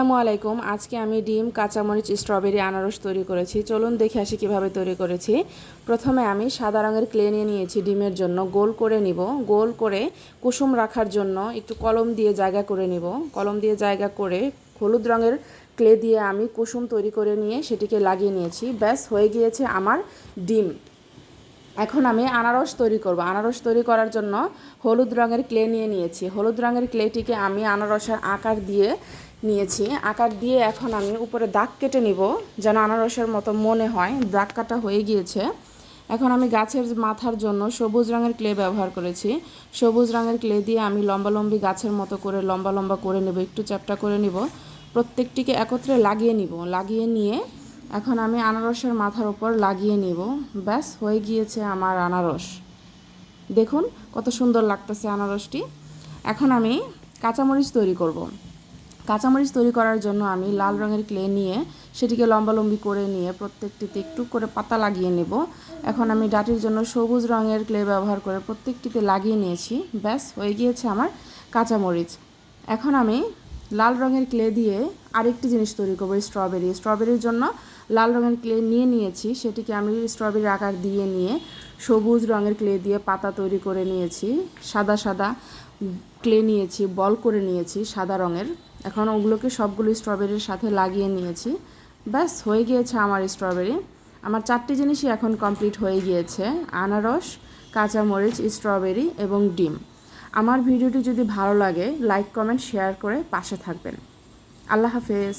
আসসালামু আলাইকুম। আজকে আমি ডিম, কাঁচামরিচ, স্ট্রবেরি, আনারস তৈরি করেছি। চলুন দেখে আসি কিভাবে তৈরি করেছি। প্রথমে আমি সাদা রঙের ক্লে নিয়ে নিয়েছি ডিমের জন্য। গোল করে নিব। গোল করে কুসুম রাখার জন্য একটু কলম দিয়ে জায়গা করে নিব। কলম দিয়ে জায়গা করে হলুদ রঙের ক্লে দিয়ে আমি কুসুম তৈরি করে নিয়ে সেটিকে লাগিয়ে নিয়েছি। ব্যাস হয়ে গিয়েছে আমার ডিম। এখন আমি আনারস তৈরি করব। আনারস তৈরি করার জন্য হলুদ রঙের ক্লে নিয়ে নিয়েছি। হলুদ রঙের ক্লেটিকে আমি আনারসের আকার দিয়ে নিয়েছি। আকার দিয়ে এখন আমি উপরে দাগ কেটে নিব যেন আনারসের মতো মনে হয়। দাগ কাটা হয়ে গিয়েছে। এখন আমি গাছের মাথার জন্য সবুজ রঙের ক্লে ব্যবহার করেছি। সবুজ রঙের ক্লে দিয়ে আমি লম্বালম্বি গাছের মতো করে লম্বা লম্বা করে নেব, একটু চ্যাপ্টা করে নিব। প্রত্যেকটিকে একত্রে লাগিয়ে নিব। লাগিয়ে নিয়ে এখন আমি আনারসের মাথার উপর লাগিয়ে নিব। ব্যাস হয়ে গিয়েছে আমার আনারস। দেখুন কত সুন্দর লাগতেছে আনারসটি। এখন আমি কাঁচামরিচ তৈরি করব। কাঁচামরিচ তৈরি করার জন্য আমি লাল রঙের ক্লে নিয়ে সেটিকে লম্বালম্বি করে নিয়ে প্রত্যেকটিতে একটু করে পাতা লাগিয়ে নেব। এখন আমি ডাটির জন্য সবুজ রঙের ক্লে ব্যবহার করে প্রত্যেকটিতে লাগিয়ে নিয়েছি। ব্যাস হয়ে গিয়েছে আমার কাঁচামরিচ। এখন আমি লাল রঙের ক্লে দিয়ে আরেকটি জিনিস তৈরি করব, স্ট্রবেরি। স্ট্রবেরির জন্য লাল রঙের ক্লে নিয়ে নিয়েছি, সেটিকে আমি স্ট্রবেরির আকার দিয়ে নিয়ে সবুজ রঙের ক্লে দিয়ে পাতা তৈরি করে নিয়েছি। সাদা সাদা ক্লে নিয়েছি, বল করে নিয়েছি সাদা রঙের। এখন ওগুলোকে সবগুলো স্ট্রবেরির সাথে লাগিয়ে নিয়েছি। ব্যাস হয়ে গিয়েছে আমার স্ট্রবেরি। আমার 4টি জিনিসই এখন কমপ্লিট হয়ে গিয়েছে: আনারস, কাঁচামরিচ, স্ট্রবেরি এবং ডিম। আমার ভিডিওটি যদি ভালো লাগে লাইক, কমেন্ট, শেয়ার করে পাশে থাকবেন। আল্লাহ হাফেজ।